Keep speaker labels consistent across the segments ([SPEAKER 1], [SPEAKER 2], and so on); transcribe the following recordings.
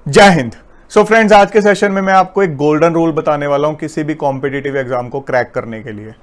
[SPEAKER 1] जय Hind. So friends, आज के सेशन में मैं आपको एक गोल्डन रूल बताने वाला हूं किसी भी कॉम्पिटिटिव एग्जाम को क्रैक करने के लिए।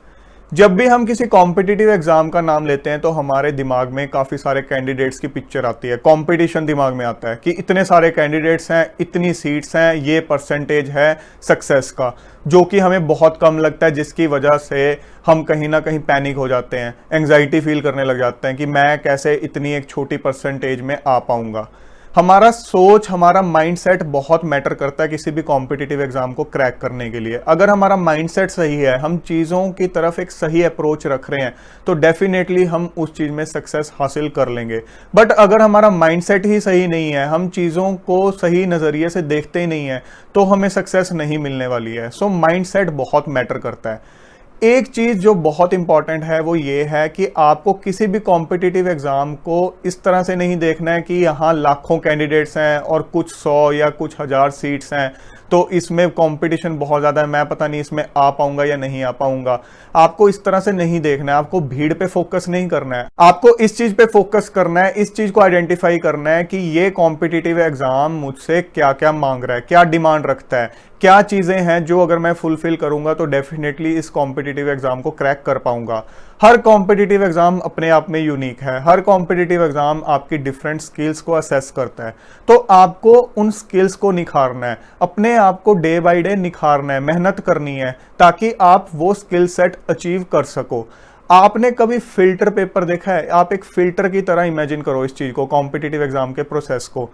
[SPEAKER 1] जब भी हम किसी कॉम्पिटिटिव एग्जाम का नाम लेते हैं तो हमारे दिमाग में काफी सारे कैंडिडेट्स की पिक्चर आती है, कंपटीशन दिमाग में आता है कि इतने सारे कैंडिडेट्स हैं, इतनी सीट्स हैं, ये परसेंटेज है सक्सेस का, जो कि हमें बहुत कम लगता है, जिसकी वजह से हम कहीं ना कहीं पैनिक हो जाते हैं, एंग्जाइटी फील करने लग जाते हैं कि मैं कैसे इतनी एक छोटी परसेंटेज में आ पाऊंगा। हमारा सोच, हमारा माइंडसेट बहुत मैटर करता है किसी भी कॉम्पिटिटिव एग्जाम को क्रैक करने के लिए। अगर हमारा माइंडसेट सही है, हम चीज़ों की तरफ एक सही अप्रोच रख रहे हैं, तो डेफिनेटली हम उस चीज़ में सक्सेस हासिल कर लेंगे। बट अगर हमारा माइंडसेट ही सही नहीं है, हम चीज़ों को सही नज़रिए से देखते ही नहीं है, तो हमें सक्सेस नहीं मिलने वाली है। सो माइंडसेट बहुत मैटर करता है। एक चीज जो बहुत इंपॉर्टेंट है वो ये है कि आपको किसी भी कॉम्पिटिटिव एग्जाम को इस तरह से नहीं देखना है कि यहाँ लाखों कैंडिडेट्स हैं और कुछ 100 या कुछ 1000 सीट्स हैं, तो इसमें कंपटीशन बहुत ज़्यादा है, मैं पता नहीं इसमें आ पाऊंगा या नहीं आ पाऊंगा। आपको इस तरह से नहीं देखना है, आपको भीड़ पे फोकस नहीं करना है, आपको इस चीज पे फोकस करना है, इस चीज को आइडेंटिफाई करना है कि ये कॉम्पिटिटिव एग्जाम मुझसे क्या क्या मांग रहा है, क्या डिमांड रखता है, क्या चीजें हैं जो अगर मैं फुलफिल करूंगा तो डेफिनेटली इस कॉम्पिटिटिव एग्जाम को क्रैक कर पाऊंगा। हर कॉम्पिटिटिव एग्जाम अपने आप में यूनिक है, हर कॉम्पिटिटिव एग्जाम आपकी डिफरेंट स्किल्स को असेस करता है, तो आपको उन स्किल्स को निखारना है, अपने आप को डे बाय डे निखारना है, मेहनत करनी है ताकि आप वो स्किल सेट अचीव कर सको। आपने कभी फिल्टर पेपर देखा है? आप एक फिल्टर की तरह इमेजिन करो इस चीज को, कॉम्पिटिटिव एग्जाम के प्रोसेस को।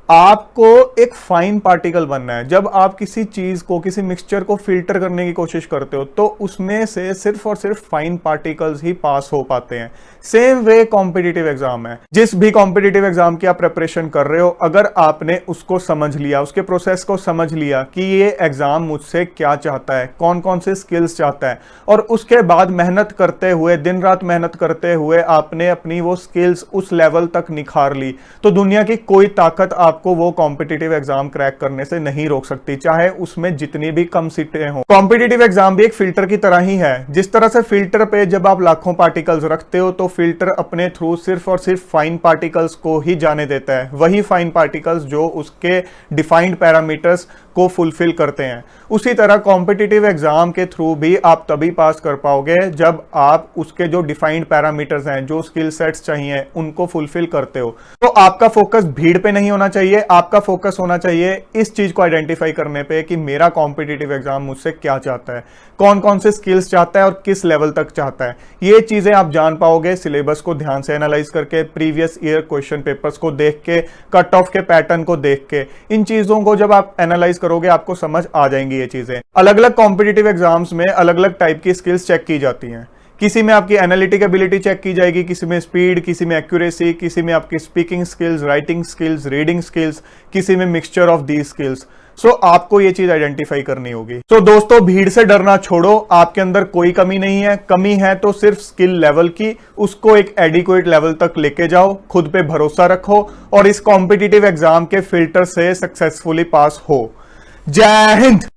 [SPEAKER 1] आपको एक फाइन पार्टिकल बनना है। जब आप किसी चीज को, किसी मिक्सचर को फिल्टर करने की कोशिश करते हो तो उसमें से सिर्फ और सिर्फ फाइन पार्टिकल्स ही पास हो पाते हैं। सेम वे कॉम्पिटिटिव एग्जाम है। जिस भी कॉम्पिटिटिव एग्जाम की आप प्रिपरेशन कर रहे हो, अगर आपने उसको समझ लिया, उसके प्रोसेस को समझ लिया कि ये एग्जाम मुझसे क्या चाहता है, कौन कौन से स्किल्स चाहता है, और उसके बाद मेहनत करते हुए, दिन रात मेहनत करते हुए आपने अपनी वो स्किल्स उस लेवल तक निखार ली, तो दुनिया की कोई ताकत आपको वो कॉम्पिटिटिव एग्जाम क्रैक करने से नहीं रोक सकती, चाहे उसमें जितनी भी कम सीटें हो। कॉम्पिटिटिव एग्जाम भी एक फिल्टर की तरह ही है। जिस तरह से फिल्टर पे जब आप लाखों पार्टिकल्स रखते हो तो फिल्टर अपने थ्रू सिर्फ और सिर्फ फाइन पार्टिकल्स को ही जाने देता है, वही फाइन पार्टिकल्स जो उसके डिफाइंड पैरामीटर्स को फुलफिल करते हैं। उसी तरह कॉम्पिटिटिव एग्जाम के थ्रू भी आप तभी पास कर पाओगे जब आप उसके जो डिफाइंड पैरामीटर्स हैं, जो स्किल सेट्स चाहिए, उनको फुलफिल करते हो। तो आपका फोकस भीड़ पे नहीं होना चाहिए, आपका फोकस होना चाहिए इस चीज को आइडेंटिफाई करने पे कि मेरा कॉम्पिटिटिव एग्जाम मुझसे क्या चाहता है, कौन कौन से स्किल्स चाहता है और किस लेवल तक चाहता है। ये चीजें आप जान पाओगे सिलेबस को ध्यान से एनालाइज करके, प्रीवियस ईयर क्वेश्चन पेपर्स को देख के, कट ऑफ के पैटर्न को देख के। इन चीजों को जब आप एनालाइज करोगे आपको समझ आ जाएंगी ये चीजें। अलग अलग कॉम्पिटिटिव एग्जाम्स में अलग अलग टाइप की स्किल्स चेक की जाती हैं। किसी में आपकी एनालिटिक एबिलिटी चेक की जाएगी, किसी में स्पीड, किसी में एक्यूरेसी, किसी में आपकी speaking skills, writing skills, reading skills, किसी में मिक्सचर ऑफ दीज स्किल्स। सो आपको ये चीज आइडेंटिफाई करनी होगी। सो दोस्तों, भीड़ से डरना छोड़ो, आपके अंदर कोई कमी नहीं है, कमी है तो सिर्फ स्किल लेवल की, उसको एक एडिक्वेट लेवल तक लेके जाओ, खुद पे भरोसा रखो और इस कॉम्पिटिटिव एग्जाम के फिल्टर से सक्सेसफुली पास हो। जय हिंद।